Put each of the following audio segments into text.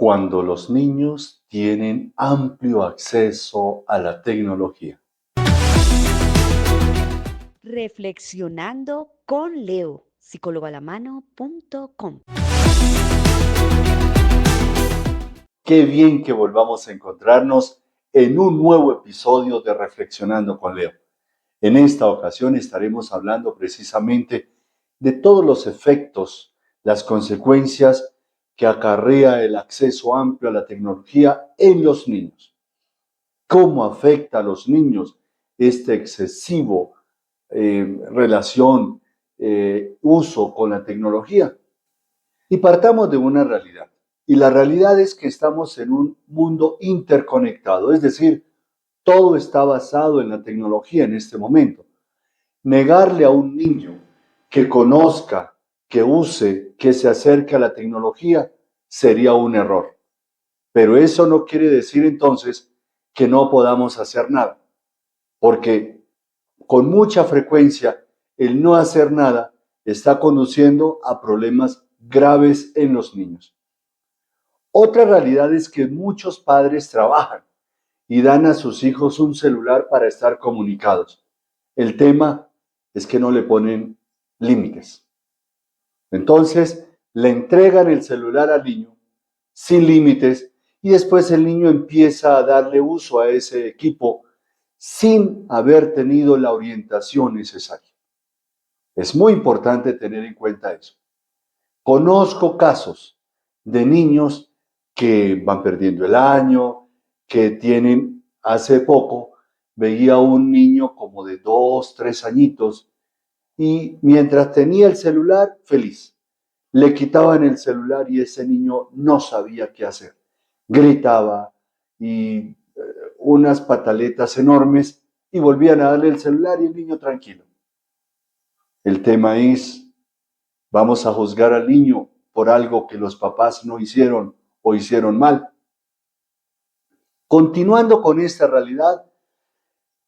cuando los niños tienen amplio acceso a la tecnología. Reflexionando con Leo, psicólogoalamano.com. Qué bien que volvamos a encontrarnos en un nuevo episodio de Reflexionando con Leo. En esta ocasión estaremos hablando precisamente de todos los efectos, las consecuencias que acarrea el acceso amplio a la tecnología en los niños. ¿Cómo afecta a los niños este excesivo uso con la tecnología? Y partamos de una realidad. Y la realidad es que estamos en un mundo interconectado, es decir, todo está basado en la tecnología en este momento. Negarle a un niño que conozca, que use, que se acerque a la tecnología sería un error. Pero eso no quiere decir entonces que no podamos hacer nada, porque con mucha frecuencia el no hacer nada está conduciendo a problemas graves en los niños. Otra realidad es que muchos padres trabajan y dan a sus hijos un celular para estar comunicados. El tema es que no le ponen límites. Entonces, le entregan el celular al niño sin límites y después el niño empieza a darle uso a ese equipo sin haber tenido la orientación necesaria. Es muy importante tener en cuenta eso. Conozco casos de niños que van perdiendo el año, que tienen, hace poco, veía un niño como de 2, 3 añitos y mientras tenía el celular, feliz. Le quitaban el celular y ese niño no sabía qué hacer. Gritaba y unas pataletas enormes y volvían a darle el celular y el niño tranquilo. El tema es, ¿vamos a juzgar al niño por algo que los papás no hicieron o hicieron mal? Continuando con esta realidad,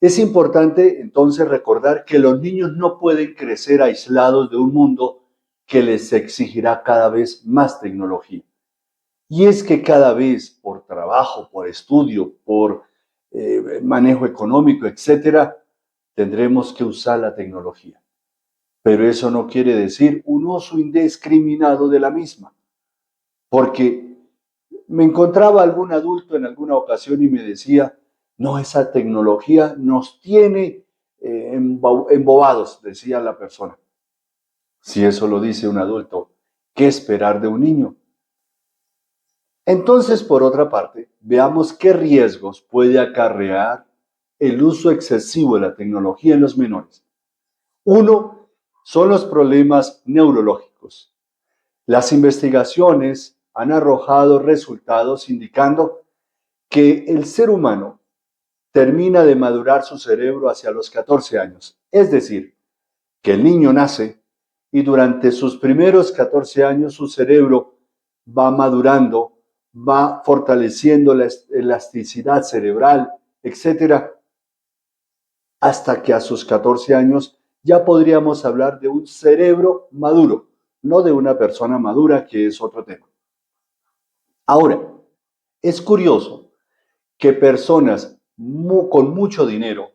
es importante entonces recordar que los niños no pueden crecer aislados de un mundo que les exigirá cada vez más tecnología. Y es que cada vez por trabajo, por estudio, por manejo económico, etcétera, tendremos que usar la tecnología. Pero eso no quiere decir un uso indiscriminado de la misma, porque me encontraba algún adulto en alguna ocasión y me decía, no, esa tecnología nos tiene embobados, decía la persona. Si eso lo dice un adulto, ¿qué esperar de un niño? Entonces, por otra parte, veamos qué riesgos puede acarrear el uso excesivo de la tecnología en los menores. Uno son los problemas neurológicos. Las investigaciones han arrojado resultados indicando que el ser humano termina de madurar su cerebro hacia los 14 años. Es decir, que el niño nace y durante sus primeros 14 años su cerebro va madurando, va fortaleciendo la elasticidad cerebral, etcétera, hasta que a sus 14 años ya podríamos hablar de un cerebro maduro, no de una persona madura, que es otro tema. Ahora, es curioso que personas con mucho dinero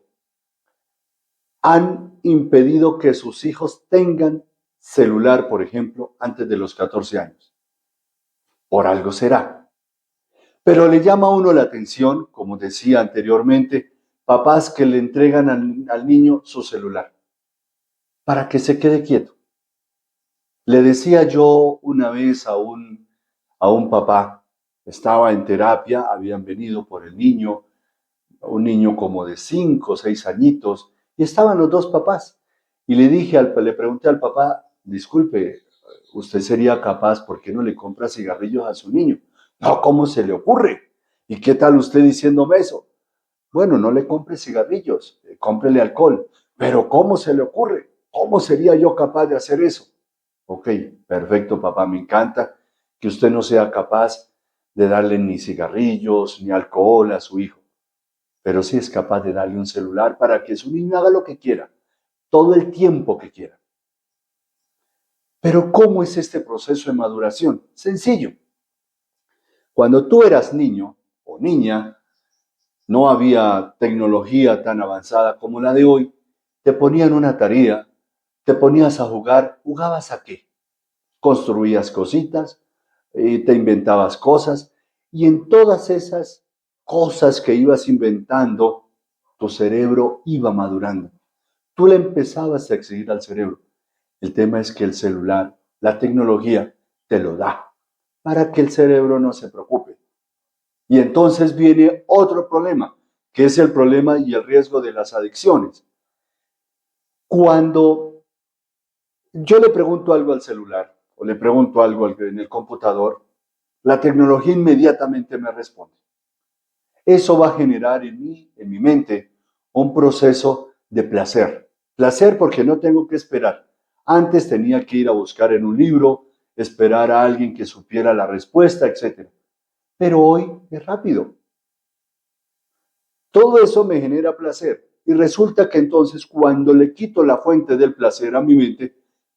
han impedido que sus hijos tengan celular, por ejemplo, antes de los 14 años. Por algo será. Pero le llama a uno la atención, como decía anteriormente, papás que le entregan al niño su celular para que se quede quieto. Le decía yo una vez a un papá, estaba en terapia, habían venido por el niño, un niño como de 5 o 6 añitos, y estaban los dos papás. Y le pregunté al papá, disculpe, ¿usted sería capaz, por qué no le compra cigarrillos a su niño? No, ¿cómo se le ocurre? ¿Y qué tal usted diciéndome eso? Bueno, no le compre cigarrillos, cómprele alcohol. Pero ¿cómo se le ocurre? ¿Cómo sería yo capaz de hacer eso? Ok, perfecto, papá, me encanta que usted no sea capaz de darle ni cigarrillos ni alcohol a su hijo, pero sí es capaz de darle un celular para que su niño haga lo que quiera, todo el tiempo que quiera. Pero ¿cómo es este proceso de maduración? Sencillo. Cuando tú eras niño o niña, no había tecnología tan avanzada como la de hoy, te ponían una tarea, te ponías a jugar, ¿jugabas a qué? Construías cositas, te inventabas cosas y en todas esas cosas que ibas inventando, tu cerebro iba madurando. Tú le empezabas a exigir al cerebro. El tema es que el celular, la tecnología, te lo da para que el cerebro no se preocupe. Y entonces viene otro problema, que es el problema y el riesgo de las adicciones. Cuando yo le pregunto algo al celular o le pregunto algo en el computador, la tecnología inmediatamente me responde. Eso va a generar en mí, en mi mente, un proceso de placer. Placer porque no tengo que esperar. Antes tenía que ir a buscar en un libro, esperar a alguien que supiera la respuesta, etc. Pero hoy es rápido. Todo eso me genera placer. Y resulta que entonces cuando le quito la fuente del placer a mi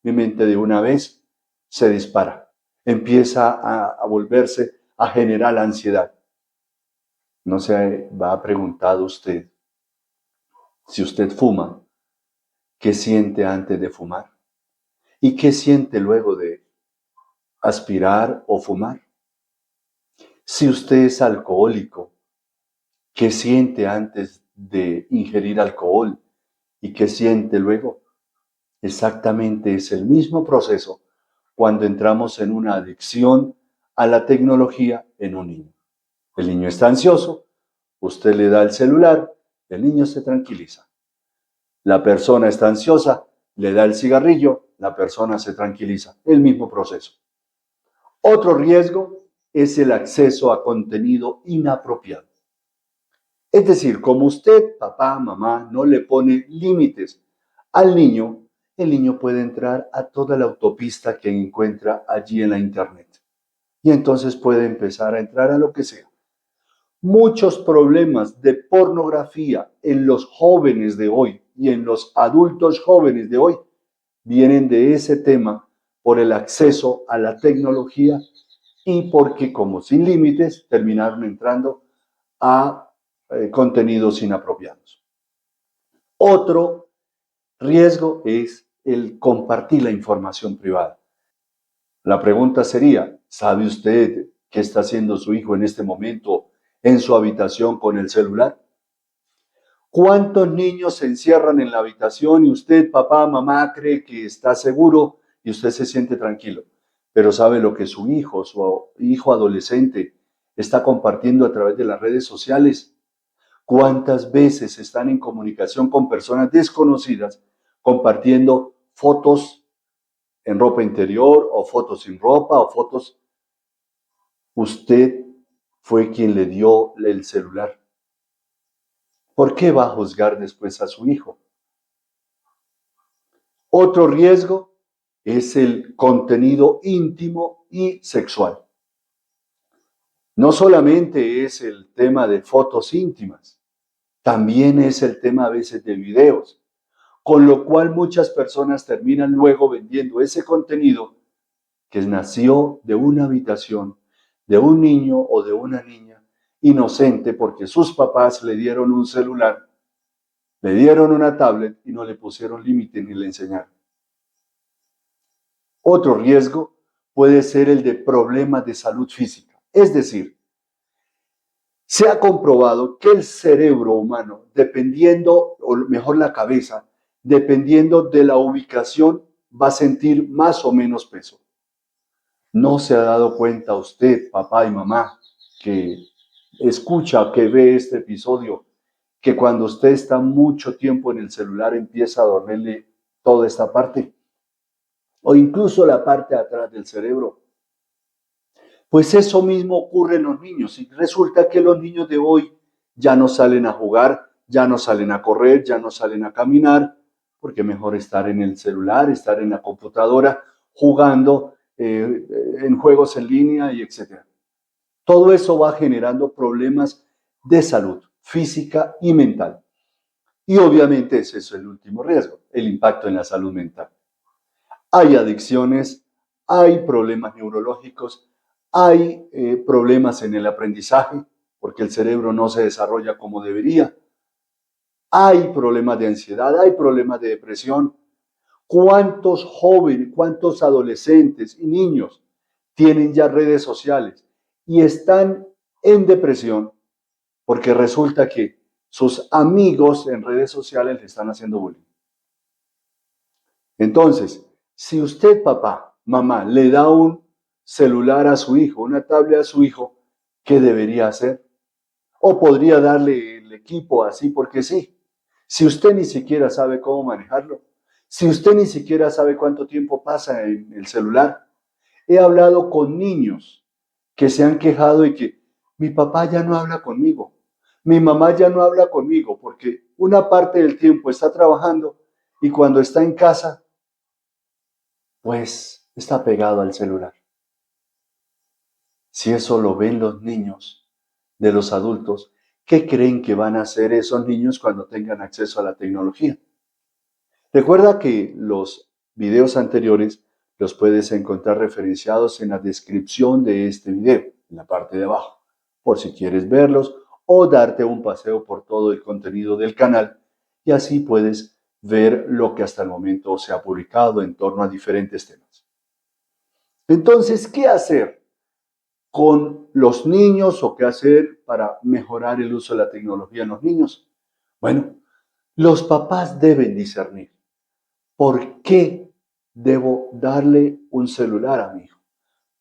mente de una vez se dispara. Empieza a volverse, a generar ansiedad. No se va a preguntar usted, si usted fuma, ¿qué siente antes de fumar? ¿Y qué siente luego de aspirar o fumar? Si usted es alcohólico, ¿qué siente antes de ingerir alcohol? ¿Y qué siente luego? Exactamente es el mismo proceso cuando entramos en una adicción a la tecnología en un niño. El niño está ansioso, usted le da el celular, el niño se tranquiliza. La persona está ansiosa, le da el cigarrillo, la persona se tranquiliza. El mismo proceso. Otro riesgo es el acceso a contenido inapropiado. Es decir, como usted, papá, mamá, no le pone límites al niño, el niño puede entrar a toda la autopista que encuentra allí en la internet. Y entonces puede empezar a entrar a lo que sea. Muchos problemas de pornografía en los jóvenes de hoy y en los adultos jóvenes de hoy vienen de ese tema por el acceso a la tecnología y porque como sin límites terminaron entrando a contenidos inapropiados. Otro riesgo es el compartir la información privada. La pregunta sería, ¿sabe usted qué está haciendo su hijo en este momento en su habitación con el celular? ¿Cuántos niños se encierran en la habitación y usted, papá, mamá, cree que está seguro y usted se siente tranquilo? Pero sabe lo que su hijo adolescente está compartiendo a través de las redes sociales. ¿Cuántas veces están en comunicación con personas desconocidas compartiendo fotos en ropa interior o fotos sin ropa o fotos? Usted fue quien le dio el celular. ¿Por qué va a juzgar después a su hijo? Otro riesgo es el contenido íntimo y sexual. No solamente es el tema de fotos íntimas, también es el tema a veces de videos, con lo cual muchas personas terminan luego vendiendo ese contenido que nació de una habitación de un niño o de una niña inocente porque sus papás le dieron un celular, le dieron una tablet y no le pusieron límite ni le enseñaron. Otro riesgo puede ser el de problemas de salud física. Es decir, se ha comprobado que el cerebro humano, dependiendo, o mejor la cabeza, dependiendo de la ubicación, va a sentir más o menos peso. ¿No se ha dado cuenta usted, papá y mamá, que escucha, que ve este episodio, que cuando usted está mucho tiempo en el celular empieza a dormirle toda esta parte? O incluso la parte de atrás del cerebro. Pues eso mismo ocurre en los niños y resulta que los niños de hoy ya no salen a jugar, ya no salen a correr, ya no salen a caminar, porque mejor estar en el celular, estar en la computadora, jugando en juegos en línea y etcétera. Todo eso va generando problemas de salud física y mental. Y obviamente ese es el último riesgo, el impacto en la salud mental. Hay adicciones, hay problemas neurológicos, Hay problemas en el aprendizaje porque el cerebro no se desarrolla como debería. Hay problemas de ansiedad, hay problemas de depresión. ¿Cuántos jóvenes, cuántos adolescentes y niños tienen ya redes sociales y están en depresión porque resulta que sus amigos en redes sociales le están haciendo bullying? Entonces, si usted, papá, mamá, le da un celular a su hijo, una tablet a su hijo, ¿qué debería hacer? O podría darle el equipo así porque sí. Si usted ni siquiera sabe cómo manejarlo, si usted ni siquiera sabe cuánto tiempo pasa en el celular. He hablado con niños que se han quejado y que mi papá ya no habla conmigo, mi mamá ya no habla conmigo porque una parte del tiempo está trabajando y cuando está en casa, pues está pegado al celular. Si eso lo ven los niños de los adultos, ¿qué creen que van a hacer esos niños cuando tengan acceso a la tecnología? Recuerda que los videos anteriores los puedes encontrar referenciados en la descripción de este video, en la parte de abajo, por si quieres verlos o darte un paseo por todo el contenido del canal y así puedes ver lo que hasta el momento se ha publicado en torno a diferentes temas. Entonces, ¿qué hacer con los niños o qué hacer para mejorar el uso de la tecnología en los niños? Bueno, los papás deben discernir. ¿Por qué debo darle un celular a mi hijo?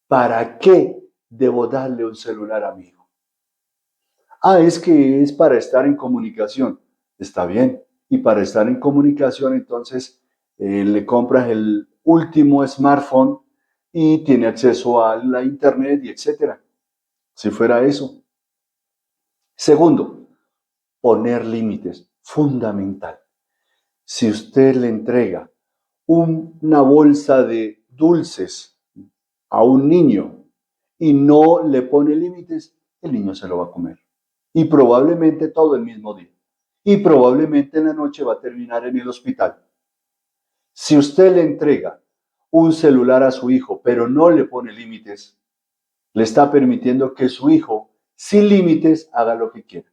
¿Para qué debo darle un celular a mi hijo? Es que es para estar en comunicación. Está bien. Y para estar en comunicación, entonces le compras el último smartphone y tiene acceso a la internet y etcétera. Si fuera eso. Segundo, poner límites. Fundamental. Si usted le entrega una bolsa de dulces a un niño y no le pone límites, el niño se lo va a comer. Y probablemente todo el mismo día. Y probablemente en la noche va a terminar en el hospital. Si usted le entrega un celular a su hijo, pero no le pone límites, le está permitiendo que su hijo, sin límites, haga lo que quiera.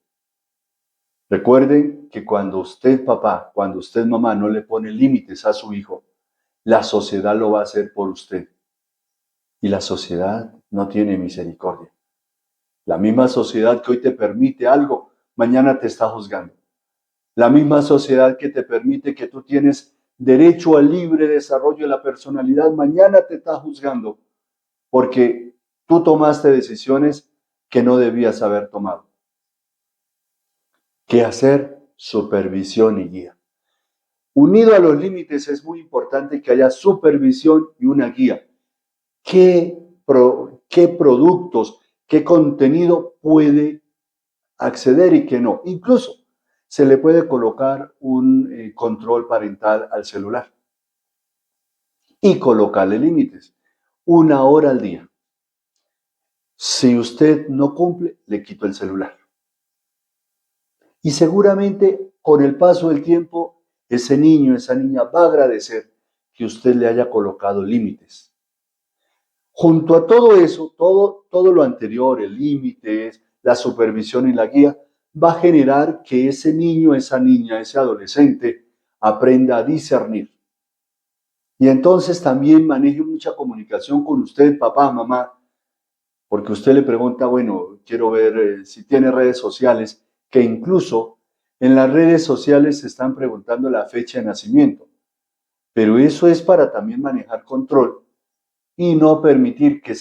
Recuerden que cuando usted, papá, cuando usted, mamá, no le pone límites a su hijo, la sociedad lo va a hacer por usted. Y la sociedad no tiene misericordia. La misma sociedad que hoy te permite algo, mañana te está juzgando. La misma sociedad que te permite que tú tienes derecho al libre desarrollo de la personalidad, mañana te está juzgando porque tú tomaste decisiones que no debías haber tomado. ¿Qué hacer? Supervisión y guía. Unido a los límites es muy importante que haya supervisión y una guía. ¿Qué productos, qué contenido puede acceder y qué no? Incluso se le puede colocar un control parental al celular y colocarle límites. 1 hora al día. Si usted no cumple, le quito el celular. Y seguramente con el paso del tiempo, ese niño, esa niña va a agradecer que usted le haya colocado límites. Junto a todo eso, todo lo anterior, el límite, la supervisión y la guía, va a generar que ese niño, esa niña, ese adolescente aprenda a discernir. Y entonces también maneje mucha comunicación con usted, papá, mamá, porque usted le pregunta, bueno, quiero ver si tiene redes sociales, que incluso en las redes sociales se están preguntando la fecha de nacimiento. Pero eso es para también manejar control y no permitir que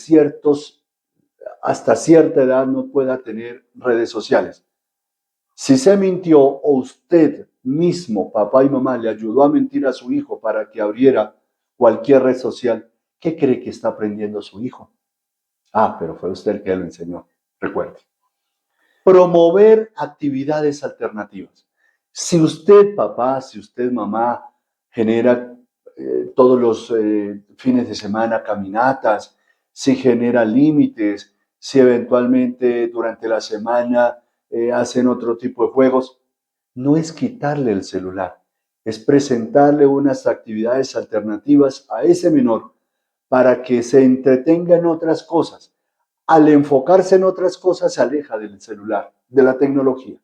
hasta cierta edad no pueda tener redes sociales. Si se mintió o usted mismo, papá y mamá, le ayudó a mentir a su hijo para que abriera cualquier red social, ¿qué cree que está aprendiendo su hijo? Pero fue usted el que lo enseñó, recuerde. Promover actividades alternativas. Si usted, papá, si usted, mamá, genera todos los fines de semana caminatas, si genera límites, si eventualmente durante la semana hacen otro tipo de juegos, no es quitarle el celular, es presentarle unas actividades alternativas a ese menor para que se entretenga en otras cosas. al enfocarse en otras cosas se aleja del celular, de la tecnología.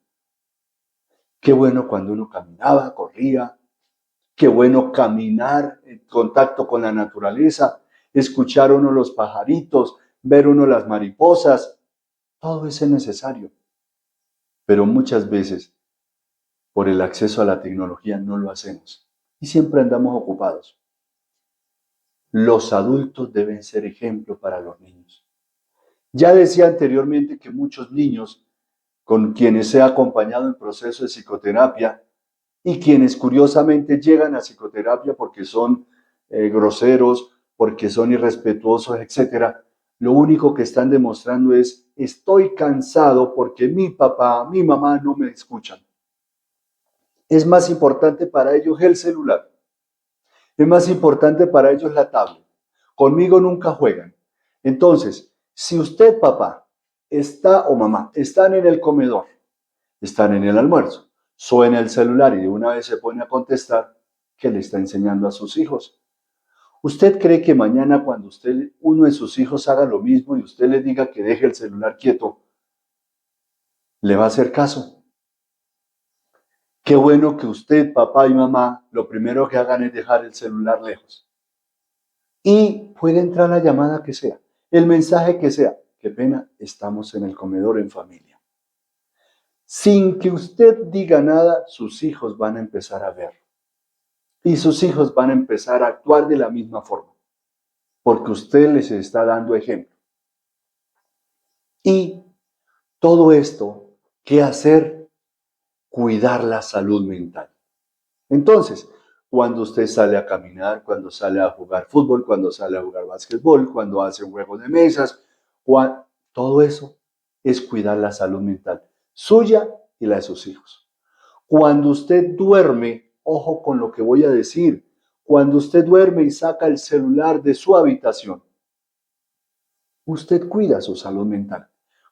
Qué bueno cuando uno caminaba, corría, qué bueno caminar en contacto con la naturaleza, escuchar uno los pajaritos, ver uno las mariposas, todo eso es necesario. Pero muchas veces, por el acceso a la tecnología, no lo hacemos y siempre andamos ocupados. Los adultos deben ser ejemplo para los niños. Ya decía anteriormente que muchos niños con quienes he acompañado en proceso de psicoterapia y quienes curiosamente llegan a psicoterapia porque son groseros, porque son irrespetuosos, etcétera, lo único que están demostrando es: estoy cansado porque mi papá, mi mamá no me escuchan. Es más importante para ellos el celular, es más importante para ellos la tablet. Conmigo nunca juegan. Entonces, si usted, papá, está o mamá, están en el comedor, están en el almuerzo, suena el celular y de una vez se pone a contestar, ¿qué le está enseñando a sus hijos? ¿Usted cree que mañana cuando uno de sus hijos haga lo mismo y usted le diga que deje el celular quieto, le va a hacer caso? Qué bueno que usted, papá y mamá, lo primero que hagan es dejar el celular lejos. Y puede entrar la llamada que sea, el mensaje que sea. Qué pena, estamos en el comedor en familia. Sin que usted diga nada, sus hijos van a empezar a ver. Y sus hijos van a empezar a actuar de la misma forma, porque usted les está dando ejemplo. Y todo esto, ¿qué hacer? Cuidar la salud mental. Entonces, cuando usted sale a caminar, cuando sale a jugar fútbol, cuando sale a jugar básquetbol, cuando hace un juego de mesas, todo eso es cuidar la salud mental suya y la de sus hijos. Cuando usted duerme, ojo con lo que voy a decir, cuando usted duerme y saca el celular de su habitación, usted cuida su salud mental.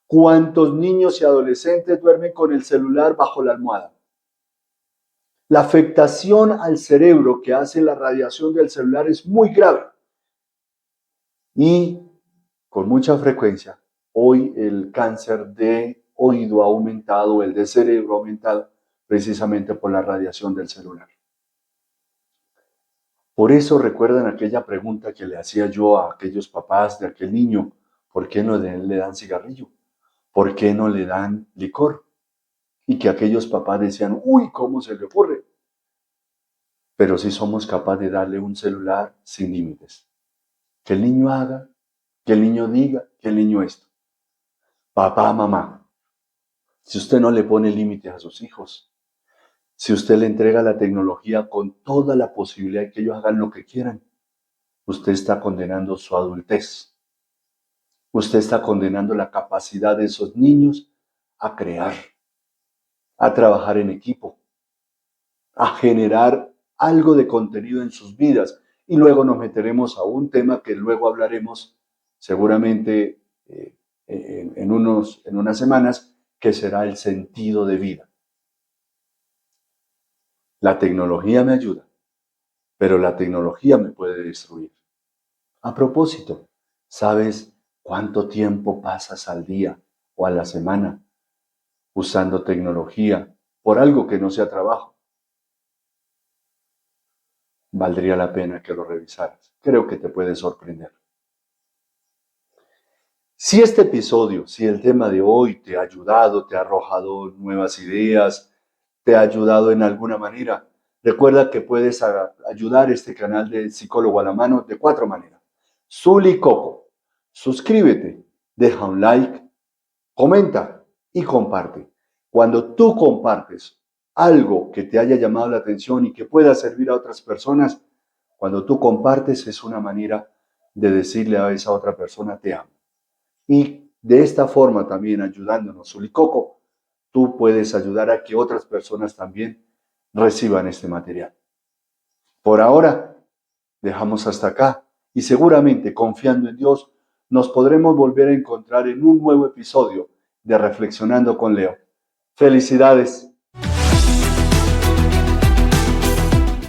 ¿Cuántos niños y adolescentes duermen con el celular bajo la almohada? La afectación al cerebro que hace la radiación del celular es muy grave. Y con mucha frecuencia, hoy el cáncer de oído ha aumentado, el de cerebro ha aumentado, precisamente por la radiación del celular. Por eso recuerdan aquella pregunta que le hacía yo a aquellos papás de aquel niño: ¿por qué no le dan cigarrillo? ¿Por qué no le dan licor? Y que aquellos papás decían: uy, ¿cómo se le ocurre? Pero sí somos capaces de darle un celular sin límites. Que el niño haga, que el niño diga, que el niño esto. Papá, mamá, si usted no le pone límites a sus hijos, si usted le entrega la tecnología con toda la posibilidad de que ellos hagan lo que quieran, usted está condenando su adultez. Usted está condenando la capacidad de esos niños a crear, a trabajar en equipo, a generar algo de contenido en sus vidas. Y luego nos meteremos a un tema que luego hablaremos seguramente en unas semanas, que será el sentido de vida. La tecnología me ayuda, pero la tecnología me puede destruir. A propósito, ¿sabes cuánto tiempo pasas al día o a la semana usando tecnología por algo que no sea trabajo? Valdría la pena que lo revisaras. Creo que te puede sorprender. Si este episodio, si el tema de hoy te ha ayudado, te ha arrojado nuevas ideas, te ha ayudado en alguna manera, recuerda que puedes ayudar este canal de Psicólogo a la Mano de 4 maneras. Zuli Coco, suscríbete, deja un like, comenta y comparte. Cuando tú compartes algo que te haya llamado la atención y que pueda servir a otras personas, cuando tú compartes es una manera de decirle a esa otra persona: te amo. Y de esta forma, también ayudándonos, Zulicoco, tú puedes ayudar a que otras personas también reciban este material. Por ahora, dejamos hasta acá y seguramente, confiando en Dios, nos podremos volver a encontrar en un nuevo episodio de Reflexionando con Leo. Felicidades.